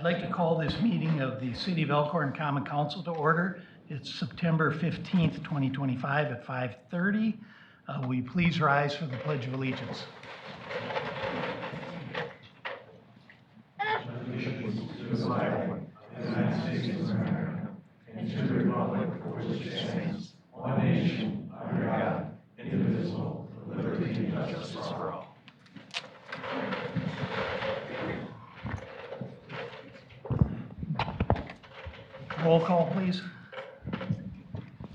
like to call this meeting of the City of Elkhorn Common Council to order. It's September 15th, 2025 at 5:30. Will you please rise for the Pledge of Allegiance? To the flag of the United States of America and to the republic for which it stands, one nation, under God, indivisible, with liberty and justice for all. Roll call, please.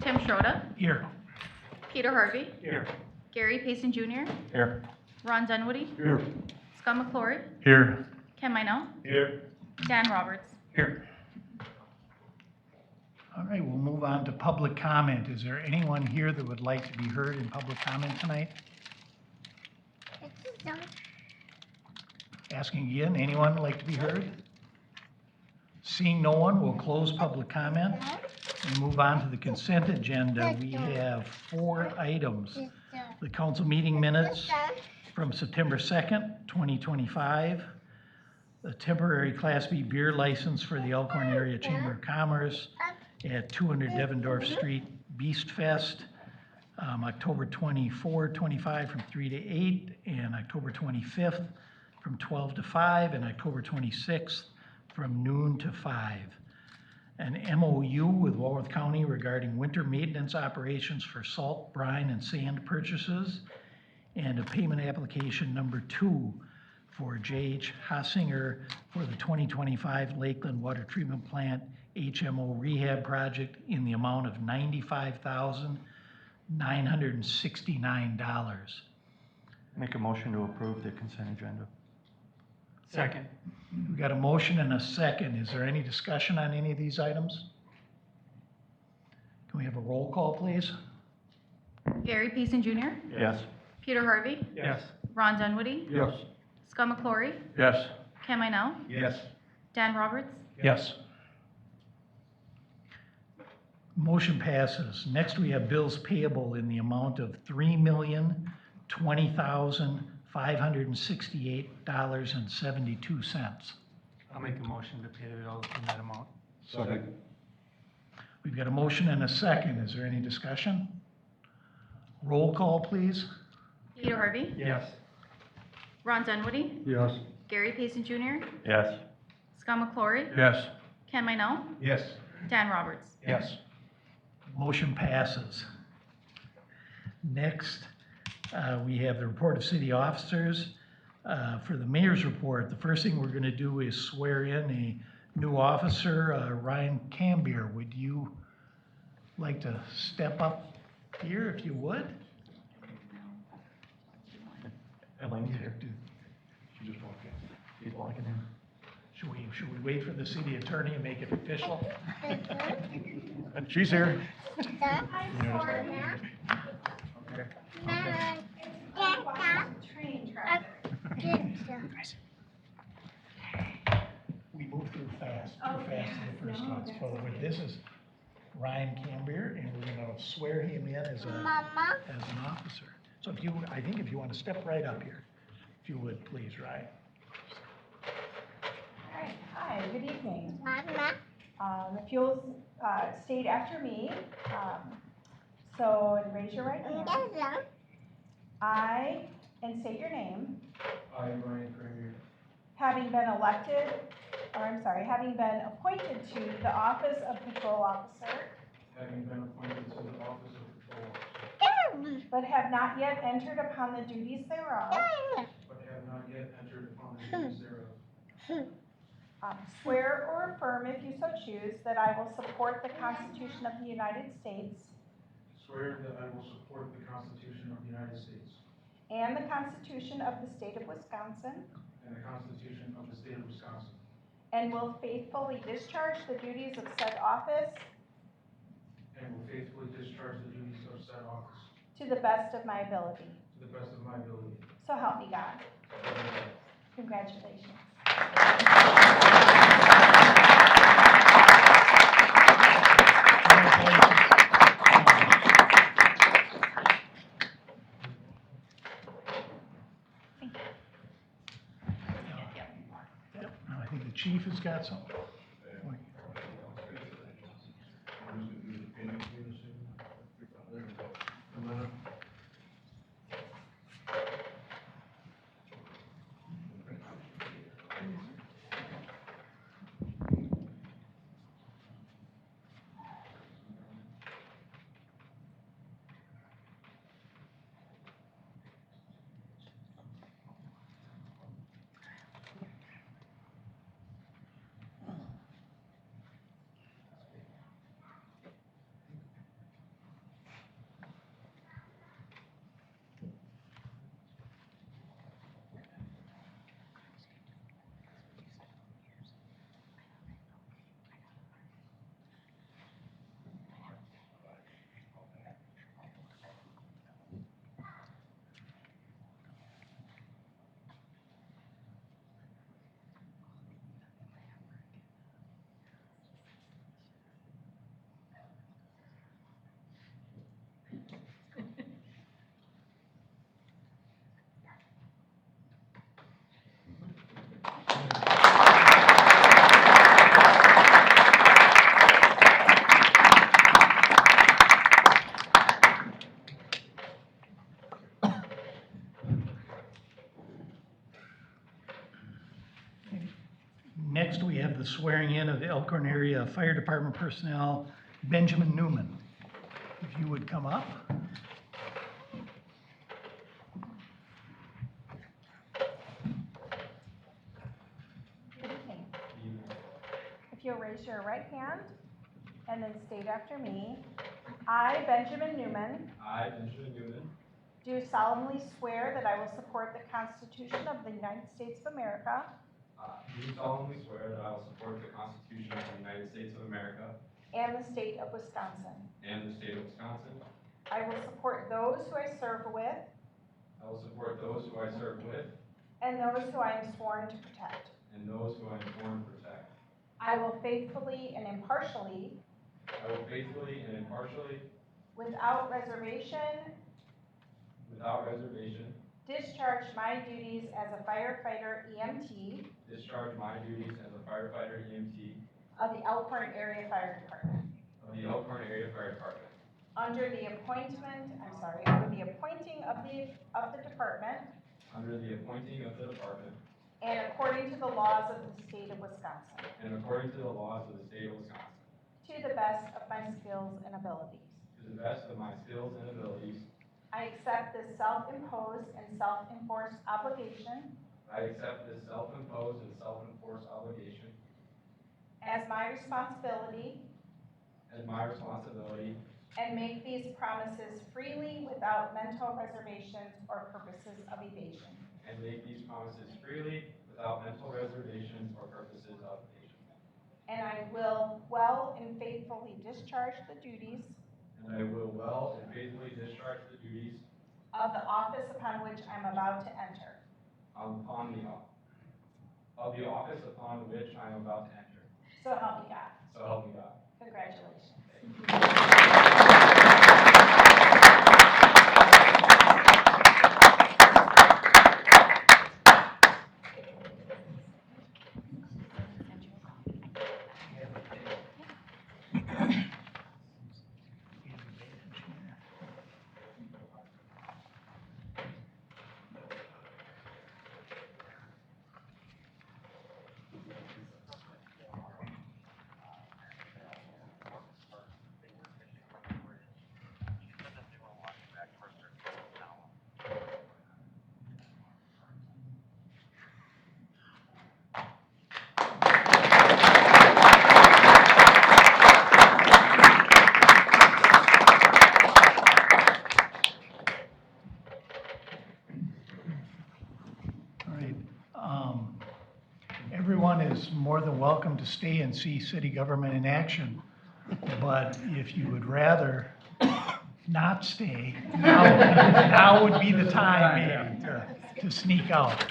Tim Schroeder, Here. Peter Harvey, Here. Gary Payson Jr., Here. Ron Dunwoody, Here. Scott McClory, Here. Ken Minell, Here. Dan Roberts. Here. All right, we'll move on to public comment. Is there anyone here that would like to be heard in public comment tonight? Asking again, anyone like to be heard? Seeing no one, we'll close public comment and move on to the consent agenda. We have 4 items. The council meeting minutes from September 2nd, 2025. The temporary Class B beer license for the Elkhorn Area Chamber of Commerce at 200 Devendorf Street Beast Fest. October 24, 25 from 3 to 8, and October 25th from 12 to 5, and October 26th from noon to 5. An MOU with Walworth County regarding winter maintenance operations for salt, brine, and sand purchases, and a payment application number 2 for J.H. Hassinger for the 2025 Lakeland Water Treatment Plant HMO rehab project in the amount of $95,969. Make a motion to approve the consent agenda. Second. We've got a motion and a second. Is there any discussion on any of these items? Can we have a roll call, please? Gary Payson Jr., Yes. Peter Harvey, Yes. Ron Dunwoody, Yes. Scott McClory, Yes. Ken Minell, Yes. Dan Roberts. Yes. Motion passes. Next, we have bills payable in the amount of $3,020,568.72. I'll make a motion to pay the bills in that amount. Second. We've got a motion and a second. Is there any discussion? Roll call, please. Peter Harvey, Yes. Ron Dunwoody, Yes. Gary Payson Jr., Yes. Scott McClory, Yes. Ken Minell, Yes. Dan Roberts. Yes. Motion passes. Next, we have the report of city officers. For the mayor's report, the first thing we're going to do is swear in a new officer, Ryan Cambier. Would you like to step up here if you would? Elaine's here. She just walked in. She's walking in. Should we wait for the city attorney and make it official? She's here. We moved too fast to the first one. So this is Ryan Cambier, and we're gonna swear him in as an officer. So if you want to step right up here, if you would, please, Ryan. All right, hi, good evening. If you'll state after me, and raise your right hand. I, and state your name, I, Ryan Premier, having been appointed to the office of patrol officer, having been appointed to the office of patrol officer, but have not yet entered upon the duties thereof, but have not yet entered upon the duties thereof, swear or affirm, if you so choose, that I will support the Constitution of the United States swear that I will support the Constitution of the United States and the Constitution of the State of Wisconsin, and the Constitution of the State of Wisconsin, and will faithfully discharge the duties of said office and will faithfully discharge the duties of said office to the best of my ability. to the best of my ability. So help me God. So help me God. Congratulations. chief has got something. Next, we have the swearing in of the Elkhorn Area Fire Department personnel, Benjamin Newman. If you would come up. Good evening. If you'll raise your right hand and then state after me. I, Benjamin Newman, I, Benjamin Newman, do solemnly swear that I will support the Constitution of the United States of America do solemnly swear that I will support the Constitution of the United States of America and the state of Wisconsin. and the state of Wisconsin. I will support those who I serve with I will support those who I serve with and those who I am sworn to protect. and those who I am sworn to protect. I will faithfully and impartially, I will faithfully and impartially, without reservation, without reservation, discharge my duties as a firefighter EMT discharge my duties as a firefighter EMT of the Elkhorn Area Fire Department of the Elkhorn Area Fire Department under the appointing of the department under the appointing of the department and according to the laws of the state of Wisconsin, and according to the laws of the state of Wisconsin, to the best of my skills and abilities. to the best of my skills and abilities. I accept this self-imposed and self-enforced obligation I accept this self-imposed and self-enforced obligation as my responsibility as my responsibility and make these promises freely without mental reservations or purposes of evasion. and make these promises freely without mental reservations or purposes of evasion. And I will well and faithfully discharge the duties And I will well and faithfully discharge the duties of the office upon which I am about to enter. of the office upon which I am about to enter. So help me God. So help me God. Congratulations. All right. Everyone is more than welcome to stay and see city government in action. But if you would rather not stay, now would be the time maybe to sneak out.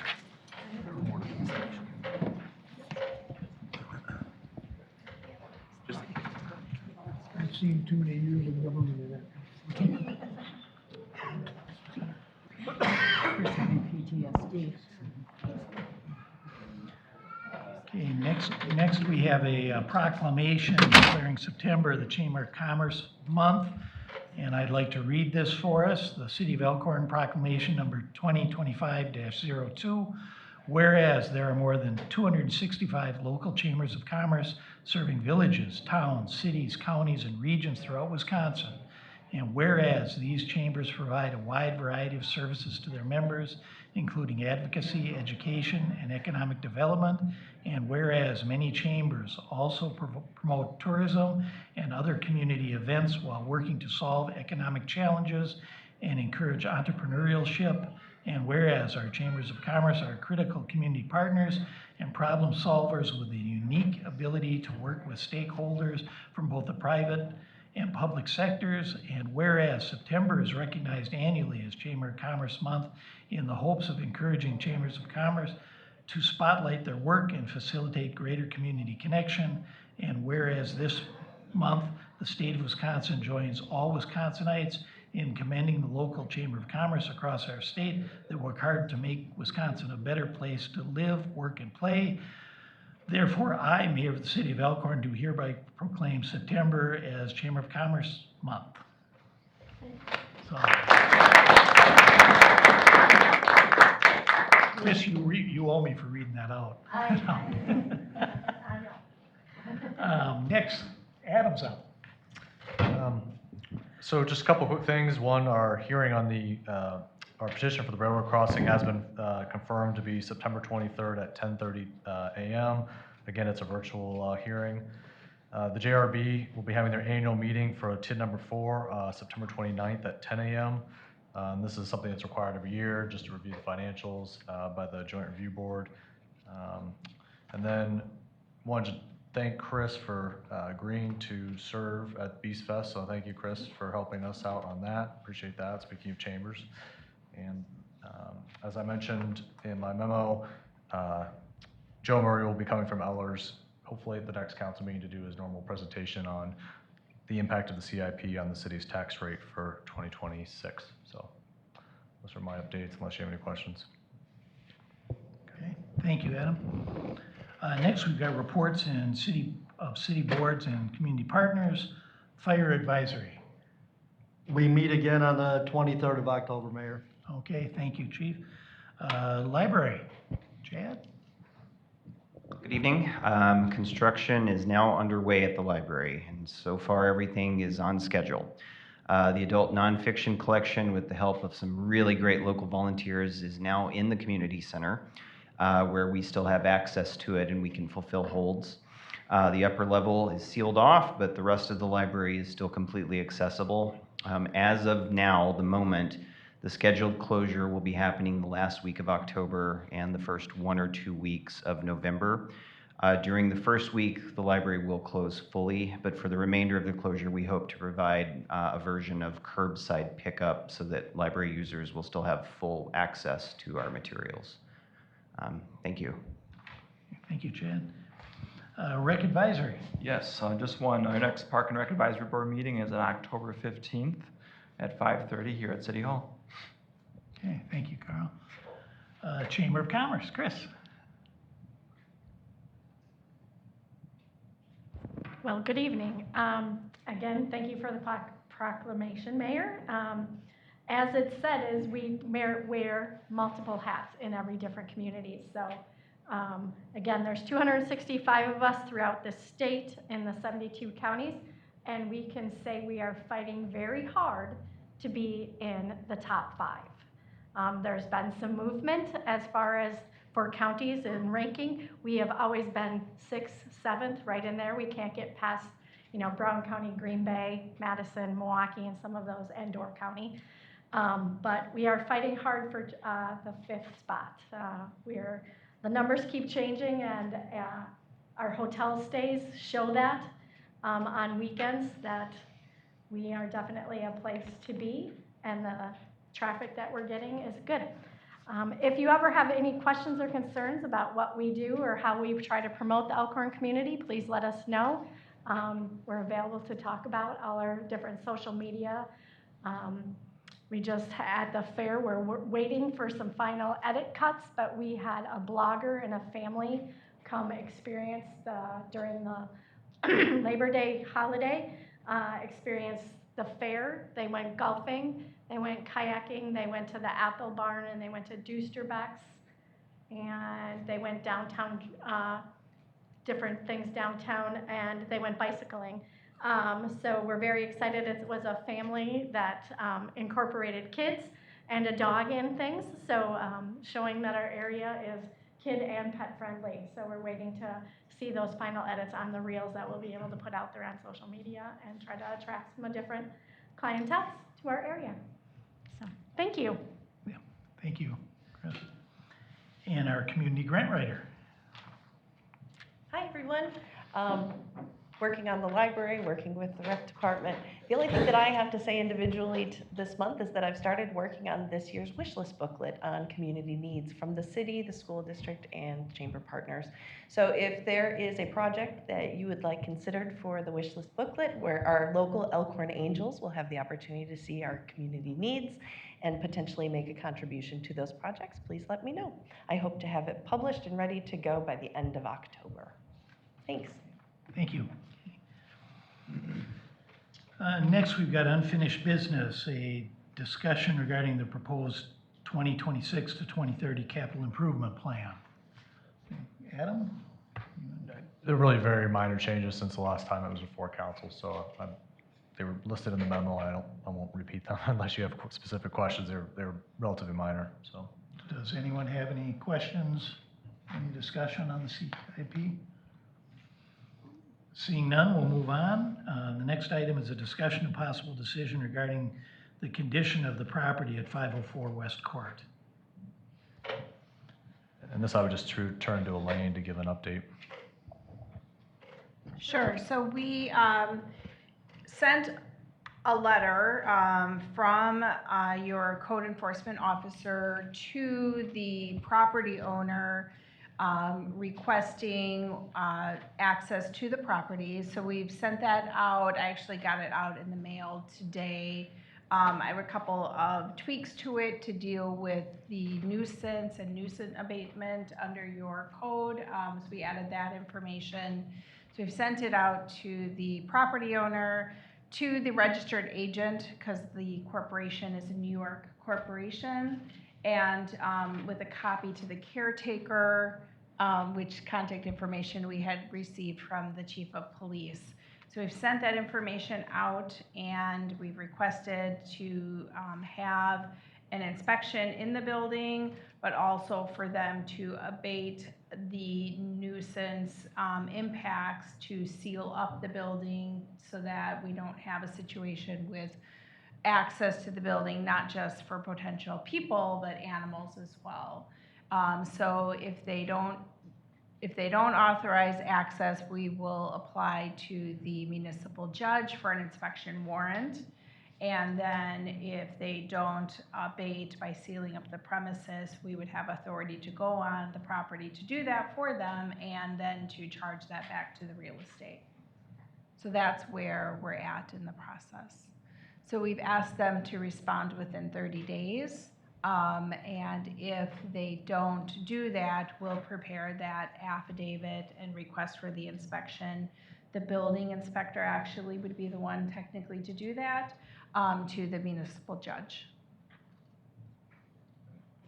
I've seen too many years of government in it. PTSD. Okay, next we have a proclamation declaring September the Chamber of Commerce Month. And I'd like to read this for us. The City of Elkhorn Proclamation number 2025-02. Whereas there are more than 265 local chambers of commerce serving villages, towns, cities, counties, and regions throughout Wisconsin. And whereas these chambers provide a wide variety of services to their members, including advocacy, education, and economic development. And whereas many chambers also promote tourism and other community events while working to solve economic challenges and encourage entrepreneurship. And whereas our chambers of commerce are critical community partners and problem solvers with a unique ability to work with stakeholders from both the private and public sectors. And whereas September is recognized annually as Chamber of Commerce Month in the hopes of encouraging chambers of commerce to spotlight their work and facilitate greater community connection. And whereas this month, the state of Wisconsin joins all Wisconsinites in commending the local Chamber of Commerce across our state that work hard to make Wisconsin a better place to live, work, and play. Therefore, I, Mayor of the City of Elkhorn, do hereby proclaim September as Chamber of Commerce Month. So, Chris, you owe me for reading that out. Next, Adam's up. So just a couple quick things. One, our hearing on our petition for the railroad crossing has been confirmed to be September 23rd at 10:30 a.m. Again, it's a virtual hearing. The JRB will be having their annual meeting for TID number 4, September 29th at 10 a.m. This is something that's required every year just to review the financials by the Joint Review Board. And then wanted to thank Chris for agreeing to serve at Beast Fest. So thank you, Chris, for helping us out on that. Appreciate that, speaking of chambers. And as I mentioned in my memo, Joe Murray will be coming from Ellers, hopefully at the next council meeting, to do his normal presentation on the impact of the CIP on the city's tax rate for 2026. So those are my updates, unless you have any questions. Okay, thank you, Adam. Next, we've got reports in city boards and community partners. Fire advisory. We meet again on the 23rd of October, Mayor. Okay, thank you, Chief. Library, Chad? Good evening. Construction is now underway at the library, and so far everything is on schedule. The adult nonfiction collection, with the help of some really great local volunteers, is now in the community center, where we still have access to it and we can fulfill holds. The upper level is sealed off, but the rest of the library is still completely accessible. As of now, the moment, the scheduled closure will be happening the last week of October and the first 1 or 2 weeks of November. During the first week, the library will close fully, but for the remainder of the closure, we hope to provide a version of curbside pickup so that library users will still have full access to our materials. Thank you. Thank you, Chad. Rec advisory. Yes, just one. Our next Park and Rec Advisory Board meeting is on October 15th at 5:30 here at City Hall. Okay, thank you, Carl. Chamber of Commerce, Chris. Well, good evening. Again, thank you for the proclamation, Mayor. As it said, is we wear multiple hats in every different community. So again, there's 265 of us throughout the state in the 72 counties, and we can say we are fighting very hard to be in the top 5. There's been some movement as far as for counties in ranking. We have always been 6th, 7th, right in there. We can't get past, Brown County, Green Bay, Madison, Milwaukee, and some of those, and Door County. But we are fighting hard for the 5th spot. The numbers keep changing, and our hotel stays show that on weekends that we are definitely a place to be, and the traffic that we're getting is good. If you ever have any questions or concerns about what we do or how we try to promote the Elkhorn community, please let us know. We're available to talk about all our different social media. We just had the fair, we're waiting for some final edit cuts, but we had a blogger and a family come experience during the Labor Day holiday, experience the fair. They went golfing, they went kayaking, they went to the Apple Barn, and they went to Doosterbeck's, and they went downtown, different things downtown, and they went bicycling. So we're very excited. It was a family that incorporated kids and a dog in things, so showing that our area is kid and pet friendly. So we're waiting to see those final edits on the reels that we'll be able to put out there on social media and try to attract some different clientele to our area. So, thank you. Yeah, thank you, Chris. And our community grant writer. Hi, everyone. Working on the library, working with the rec department. The only thing that I have to say individually this month is that I've started working on this year's wish list booklet on community needs from the city, the school district, and chamber partners. So if there is a project that you would like considered for the wish list booklet, where our local Elkhorn Angels will have the opportunity to see our community needs and potentially make a contribution to those projects, please let me know. I hope to have it published and ready to go by the end of October. Thanks. Thank you. Next, we've got unfinished business, a discussion regarding the proposed 2026 to 2030 capital improvement plan. Adam? They're really very minor changes since the last time it was before council, so they were listed in the memo. I won't repeat them unless you have specific questions. They're relatively minor. So, does anyone have any questions, any discussion on the CIP? Seeing none, we'll move on. The next item is a discussion and possible decision regarding the condition of the property at 504 West Court. and this I would just turn to Elaine to give an update. Sure. So we sent a letter from your code enforcement officer to the property owner requesting access to the property. So we've sent that out. I actually got it out in the mail today. I have a couple of tweaks to it to deal with the nuisance and nuisance abatement under your code. So we added that information. So we've sent it out to the property owner, to the registered agent, because the corporation is a New York corporation, and with a copy to the caretaker, which contact information we had received from the chief of police. So we've sent that information out, and we've requested to have an inspection in the building, but also for them to abate the nuisance impacts, to seal up the building so that we don't have a situation with access to the building, not just for potential people, but animals as well. So if they don't authorize access, we will apply to the municipal judge for an inspection warrant. And then if they don't abate by sealing up the premises, we would have authority to go on the property to do that for them, and then to charge that back to the real estate. So that's where we're at in the process. So we've asked them to respond within 30 days. And if they don't do that, we'll prepare that affidavit and request for the inspection. The building inspector actually would be the one technically to do that, to the municipal judge.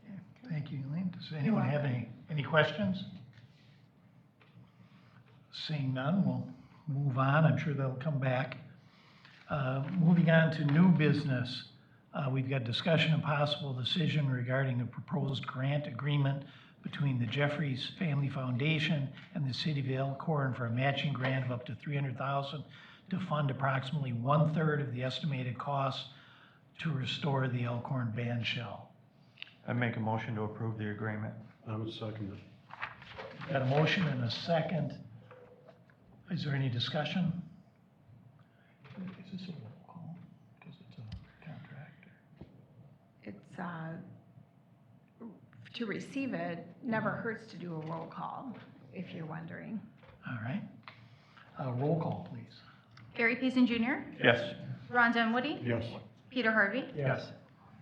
Okay. Thank you, Elaine. Does anyone have any questions? Seeing none, we'll move on. I'm sure they'll come back. Moving on to new business. We've got discussion and possible decision regarding a proposed grant agreement between the Jeffries Family Foundation and the City of Elkhorn for a matching grant of up to $300,000 to fund approximately 1/3 of the estimated cost to restore the Elkhorn band shell. I make a motion to approve the agreement. I would second it. Got a motion and a second. Is there any discussion? Is this a roll call? Because it's a contractor. It's, to receive it, never hurts to do a roll call, if you're wondering. All right. Roll call, please. Gary Payson Jr., Yes. Ron Dunwoody, Yes. Peter Harvey, Yes.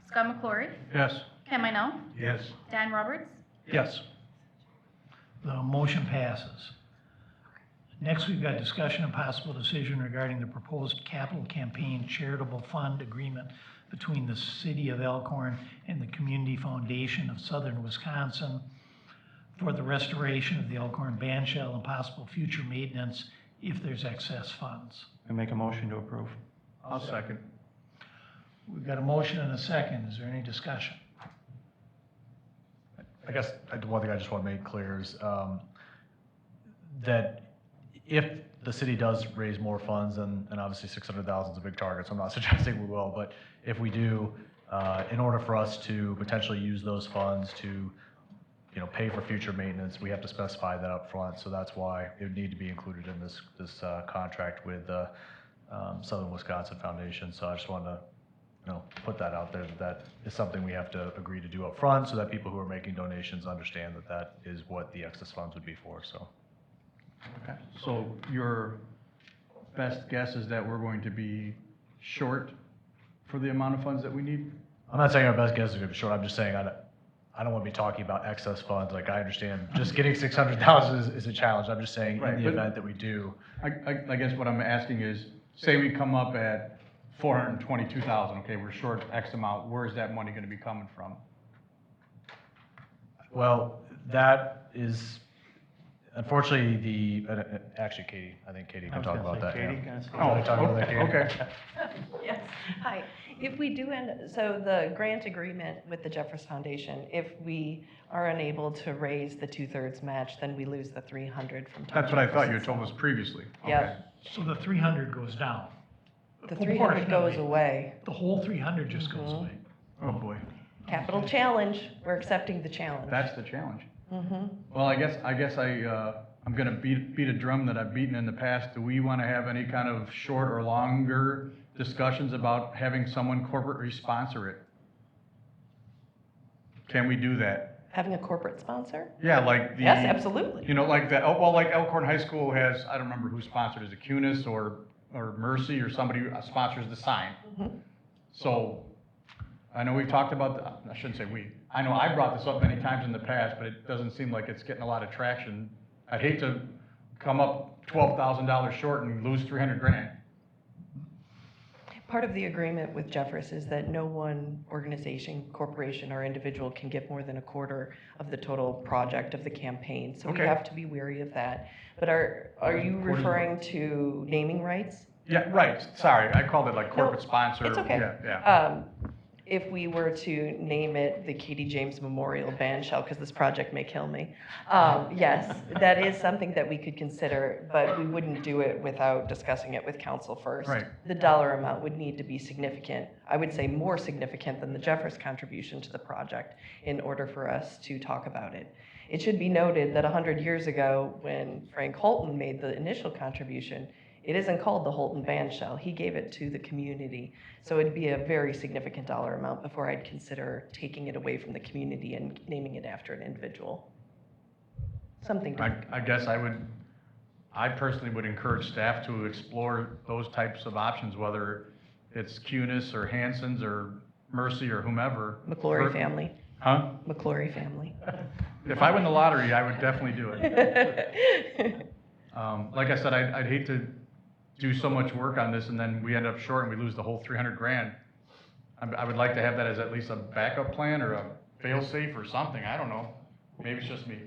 Scott McClory, Yes. Ken Minot, Yes. Dan Roberts, Yes. The motion passes. Next, we've got discussion and possible decision regarding the proposed capital campaign charitable fund agreement between the City of Elkhorn and the Community Foundation of Southern Wisconsin for the restoration of the Elkhorn bandshell and possible future maintenance if there's excess funds. I make a motion to approve. I'll second. We've got a motion and a second. Is there any discussion? I guess one thing I just want to make clear is that if the city does raise more funds, and obviously 600,000 is a big target, so I'm not suggesting we will, but if we do, in order for us to potentially use those funds to, pay for future maintenance, we have to specify that up front. So that's why it would need to be included in this contract with the Southern Wisconsin Foundation. So I just wanted to put that out there, that is something we have to agree to do up front, so that people who are making donations understand that that is what the excess funds would be for, so. Okay. So your best guess is that we're going to be short for the amount of funds that we need? I'm not saying our best guess is gonna be short, I'm just saying I don't wanna be talking about excess funds, like I understand, just getting 600,000 is a challenge, I'm just saying Right, in the but- event that we do. I guess what I'm asking is, say we come up at 422,000, okay, we're short X amount, where's that money gonna be coming from? Well, that is, unfortunately, actually Katie, I think Katie can talk about that. Katie, yeah. can I say- Oh, talk about that, Katie? Okay. Yes, hi. If we do so the grant agreement with the Jeffers Foundation, if we are unable to raise the 2/3 match, then we lose the 300 from Tom That's what I thought you had Jefferson's. told us previously. Yep. So the 300 goes down. The 300 goes away. The whole 300 just goes away. Oh, boy. Capital challenge, we're accepting the challenge. That's the challenge. Mm-hmm. Well, I guess I'm gonna beat a drum that I've beaten in the past. Do we wanna have any kind of short or longer discussions about having someone corporately sponsor it? Can we do that? Having a corporate sponsor? Yeah, like the. Yes, absolutely. Like that, well, like Elkhorn High School has, I don't remember who sponsored, is it Cunis or Mercy or somebody who sponsors the sign? Mhm. So, I know we've talked about, I shouldn't say we, I know I brought this up many times in the past, but it doesn't seem like it's getting a lot of traction. I'd hate to come up $12,000 short and lose 300 grand. Part of the agreement with Jeffers is that no one organization, corporation, or individual can give more than a quarter of the total project of the campaign. So we Okay. have to be wary of that. But are you referring to naming rights? Yeah, right, sorry, I called it like corporate sponsor. It's okay. Yeah. If we were to name it the Katie James Memorial Bandshell, because this project may kill me, yes, that is something that we could consider, but we wouldn't do it without discussing it with council first. Right. The dollar amount would need to be significant, I would say more significant than the Jeffers contribution to the project in order for us to talk about it. It should be noted that 100 years ago, when Frank Holton made the initial contribution, it isn't called the Holton Bandshell. He gave it to the community. So it'd be a very significant dollar amount before I'd consider taking it away from the community and naming it after an individual. Something to I guess I personally would encourage staff to explore those types of options, whether it's Cunis or Hanson's or Mercy or whomever. McClory family. Huh? McClory family. If I win the lottery, I would definitely do it. Like I said, I'd hate to do so much work on this and then we end up short and we lose the whole 300 grand. I would like to have that as at least a backup plan or a fail-safe or something, I don't know. Maybe it's just me.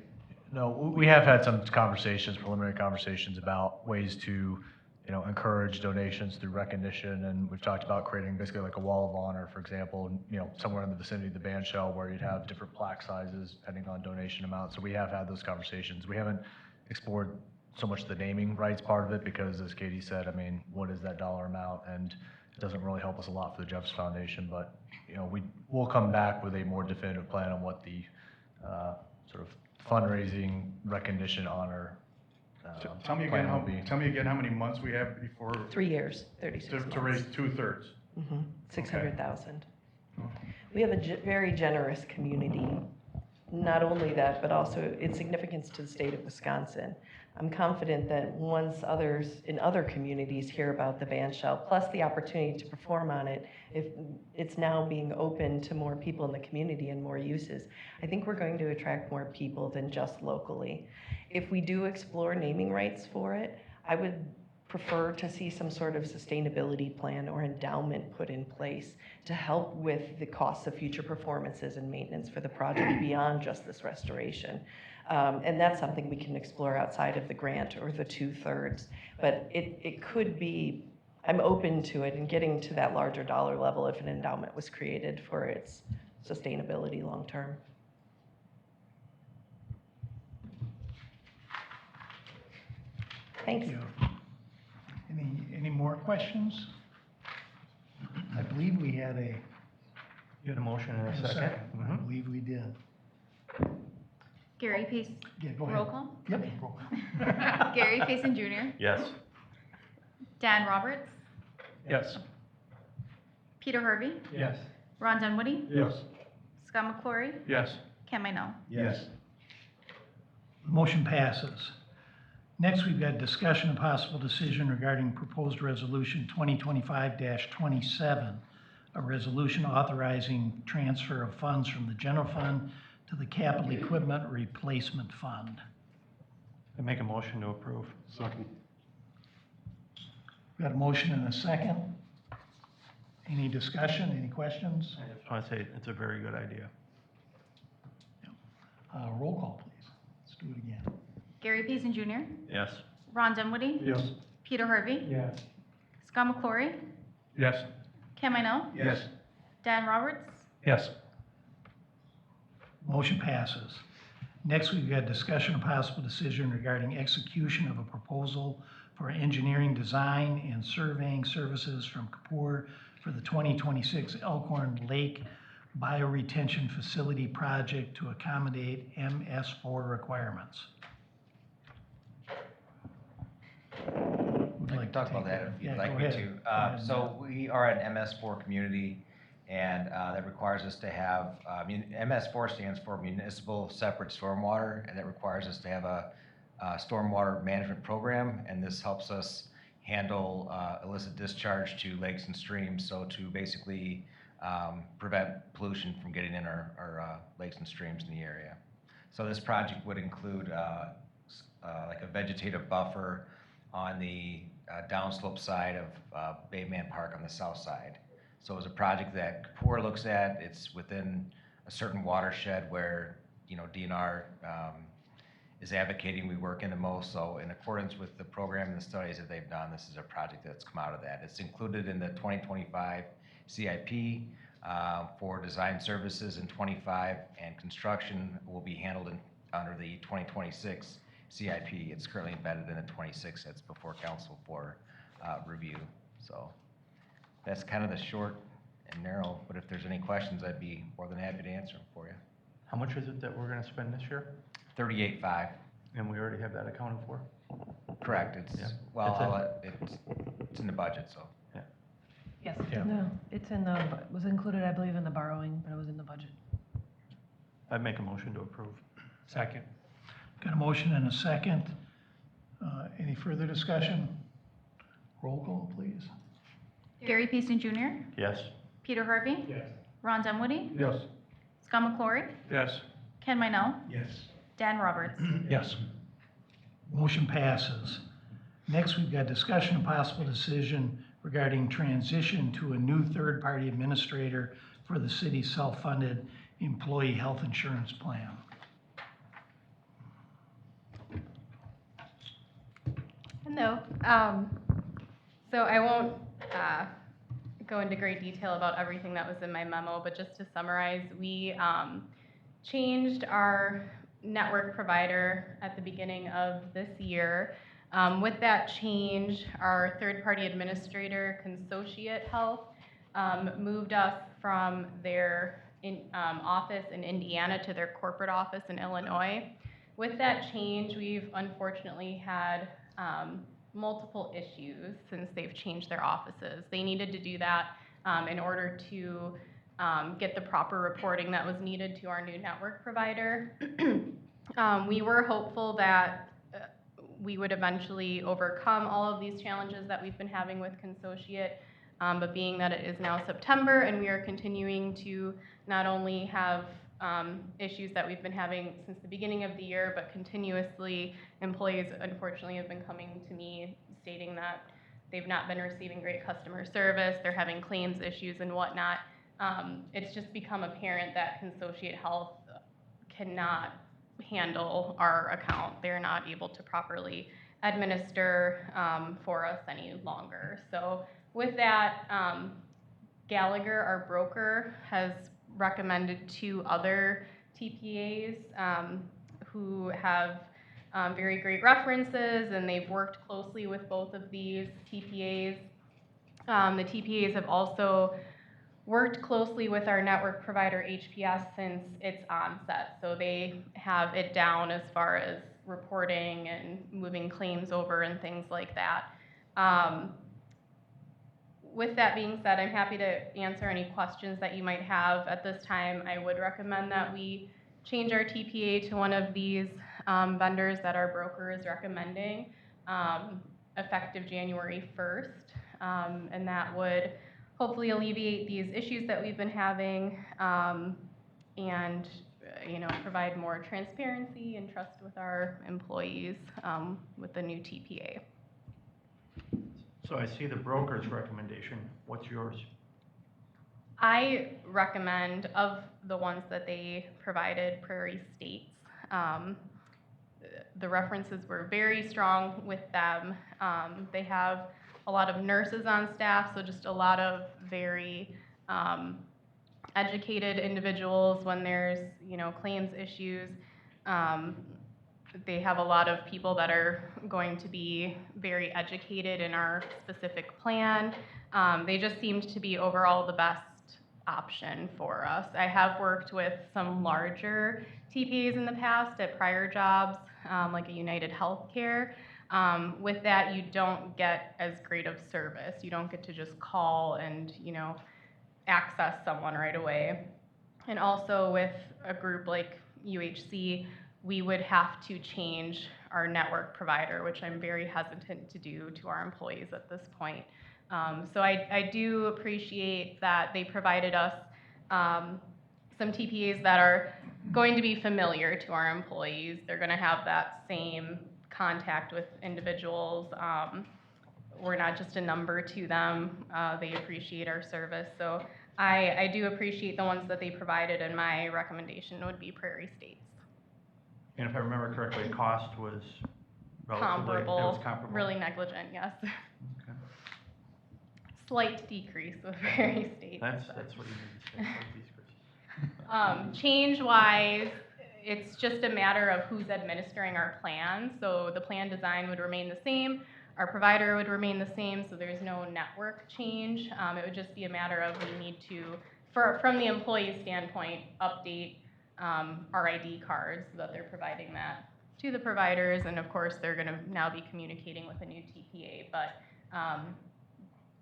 No, we have had some conversations, preliminary conversations about ways to, encourage donations through recognition, and we've talked about creating basically like a wall of honor, for example, somewhere in the vicinity of the bandshell where you'd have different plaque sizes depending on donation amount. So we have had those conversations. We haven't explored so much the naming rights part of it because, as Katie said, what is that dollar amount? And it doesn't really help us a lot for the Jeffers Foundation, but we'll come back with a more definitive plan on what the sort of fundraising recognition honor Tell me plan will be. again how many months we have before. 3 years, 36 months. To raise 2/3. 600,000. We have a very generous community. Not only that, but also its significance to the state of Wisconsin. I'm confident that once others in other communities hear about the band shell, plus the opportunity to perform on it, if it's now being open to more people in the community and more uses, I think we're going to attract more people than just locally. If we do explore naming rights for it, I would prefer to see some sort of sustainability plan or endowment put in place to help with the costs of future performances and maintenance for the project beyond just this restoration. And that's something we can explore outside of the grant or the 2/3. But it could be, I'm open to it and getting to that larger dollar level if an endowment was created for its sustainability long term. Thanks. Thank you. Any more questions? I believe we had a You had a motion and a second? I Mhm. believe we did. Gary Pace, Yeah, go ahead. roll call? Yep. roll call. Gary Payson Jr., Yes. Dan Roberts, Yes. Peter Harvey, Yes. Ron Dunwoody, Yes. Scott McClory, Yes. Ken Minell. Yes. Motion passes. Next, we've got discussion and possible decision regarding proposed resolution 2025-27, a resolution authorizing transfer of funds from the general fund to the capital equipment replacement fund. I make a motion to approve. Second. Got a motion and a second. Any discussion, any questions? I just want to say it's a very good idea. Roll call, please. Let's do it again. Gary Payson Jr., Yes. Ron Dunwoody, Yes. Peter Harvey, Yes. Scott McClory, Yes. Ken Minell, Yes. Dan Roberts, Yes. Motion passes. Next, we've got discussion and possible decision regarding execution of a proposal for engineering design and surveying services from Kapoor for the 2026 Elkhorn Lake Bioretention Facility Project to accommodate MS4 requirements. I can talk about that if you'd like me to. So we are an MS4 community, and that requires us to have, MS4 stands for Municipal Separate Stormwater, and that requires us to have a stormwater management program, and this helps us handle illicit discharge to lakes and streams, so to basically prevent pollution from getting in our lakes and streams in the area. So this project would include like a vegetative buffer on the downslope side of Bayman Park on the south side. So it's a project that Kapoor looks at. It's within a certain watershed where, DNR is advocating we work in the most. So in accordance with the program and the studies that they've done, this is a project that's come out of that. It's included in the 2025 CIP for design services in 25, and construction will be handled under the 2026 CIP. It's currently embedded in the 26 that's before council for review. So that's kind of the short and narrow, but if there's any questions, I'd be more than happy to answer them for you. How much is it that we're going to spend this year? 38.5. And we already have that accounted for? Correct. It's, Yeah. well, it's in the budget, so. Yes. Yeah. No, it's in the, was included, I believe, in the borrowing, but it was in the budget. I'd make a motion to approve. Second. Got a motion and a second. Any further discussion? Roll call, please. Gary Payson Jr., Yes. Peter Harvey, Yes. Ron Dunwoody, Yes. Scott McClory, Yes. Ken Minell, Yes. Dan Roberts. Yes. Motion passes. Next, we've got discussion and possible decision regarding transition to a new third-party administrator for the city's self-funded employee health insurance plan. Hello. So I won't go into great detail about everything that was in my memo, but just to summarize, we changed our network provider at the beginning of this year. With that change, our third-party administrator, Consociate Health, moved us from their office in Indiana to their corporate office in Illinois. With that change, we've unfortunately had multiple issues since they've changed their offices. They needed to do that in order to get the proper reporting that was needed to our new network provider. We were hopeful that we would eventually overcome all of these challenges that we've been having with Consociate. But being that it is now September and we are continuing to not only have issues that we've been having since the beginning of the year, but continuously, employees unfortunately have been coming to me stating that they've not been receiving great customer service, they're having claims issues and whatnot. It's just become apparent that Consociate Health cannot handle our account. They're not able to properly administer for us any longer. So with that, Gallagher, our broker, has recommended 2 other TPAs who have very great references, and they've worked closely with both of these TPAs. The TPAs have also worked closely with our network provider HPS since its onset, so they have it down as far as reporting and moving claims over and things like that. With that being said, I'm happy to answer any questions that you might have at this time. I would recommend that we change our TPA to one of these vendors that our broker is recommending, effective January 1st, and that would hopefully alleviate these issues that we've been having, and provide more transparency and trust with our employees with the new TPA. So I see the broker's recommendation. What's yours? I recommend, of the ones that they provided, Prairie States. The references were very strong with them. They have a lot of nurses on staff, so just a lot of very educated individuals when there's claims issues. They have a lot of people that are going to be very educated in our specific plan. They just seemed to be overall the best option for us. I have worked with some larger TPAs in the past at prior jobs, like a United Healthcare. With that, you don't get as great of service. You don't get to just call and access someone right away. And also with a group like UHC, we would have to change our network provider, which I'm very hesitant to do to our employees at this point. So I do appreciate that they provided us some TPAs that are going to be familiar to our employees. They're going to have that same contact with individuals. We're not just a number to them. They appreciate our service. So I do appreciate the ones that they provided, and my recommendation would be Prairie States. And if I remember correctly, cost was relatively, it Comparable, was comparable. really negligent, yes. Okay. Slight decrease with Prairie States. That's what you need to say. Change-wise, it's just a matter of who's administering our plan. So the plan design would remain the same. Our provider would remain the same, so there's no network change. It would just be a matter of we need to, from the employee standpoint, update our ID cards so that they're providing that to the providers. And of course, they're going to now be communicating with a new TPA. But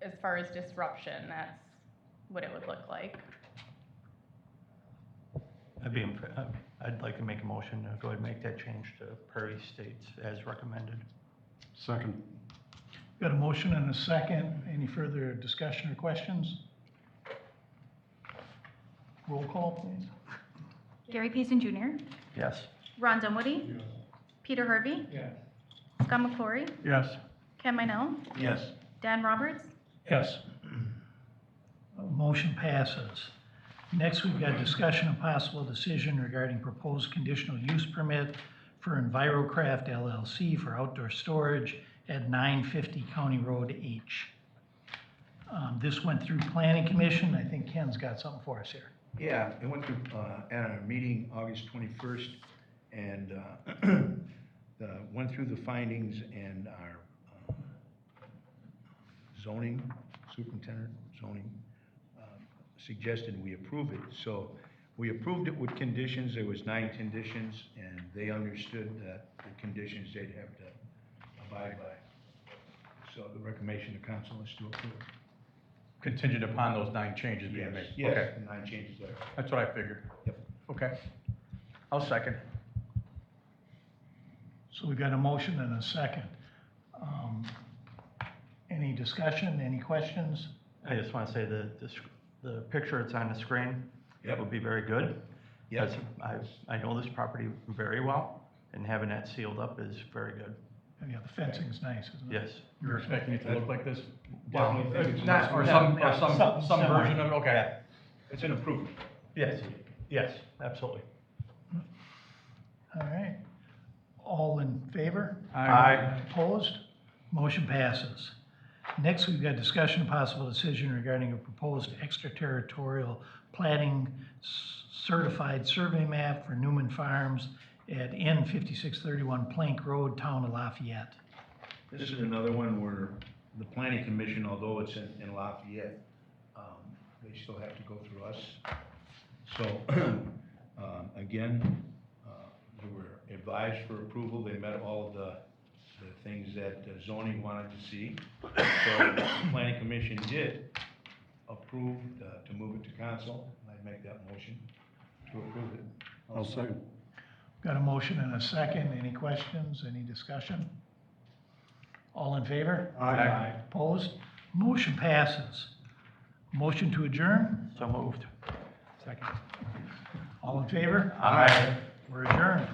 as far as disruption, that's what it would look like. I'd like to make a motion to go ahead and make that change to Prairie States as recommended. Second. Got a motion and a second. Any further discussion or questions? Roll call, please. Gary Payson Jr., Yes. Ron Dunwoody, Peter Harvey, Yes. Scott McClory, Yes. Ken Minell, Yes. Dan Roberts, Yes. Motion passes. Next, we've got discussion and possible decision regarding proposed conditional use permit for EnviroCraft LLC for outdoor storage at 950 County Road H. This went through Planning Commission. I think Ken's got something for us here. Yeah, it went through, at our meeting August 21st, and went through the findings, and our zoning, superintendent zoning, suggested we approve it. So we approved it with conditions. There was 9 conditions, and they understood that the conditions they'd have to abide by. So the recommendation of council is to approve. Contingent upon those 9 changes being made? Yes, Okay. the 9 changes there. That's what I figured. Yep. Okay. I'll second. So we've got a motion and a second. Any discussion, any questions? I just want to say the picture that's on the screen, Yep. would be very good. Yep. Because I know this property very well, and having that sealed up is very good. Yeah, the fencing's nice, isn't it? Yes. You're expecting it to look like this? Definitely think it's Not, or Yeah, some similar. version of it, okay. It's an improvement. Yes, yes, absolutely. All right. All in favor? Aye. Opposed? Motion passes. Next, we've got discussion and possible decision regarding a proposed extraterritorial plating certified survey map for Newman Farms at N 5631 Plank Road, Town of Lafayette. This is another one where the planning commission, although it's in Lafayette, they still have to go through us. So, again, we were advised for approval, they met all of the things that zoning wanted to see. So the planning commission did approve to move it to council, and I'd make that motion to approve it. I'll second. Got a motion and a second. Any questions, any discussion? All in favor? Aye. Opposed? Motion passes. Motion to adjourn? So moved. Second. All in favor? Aye. We're adjourned.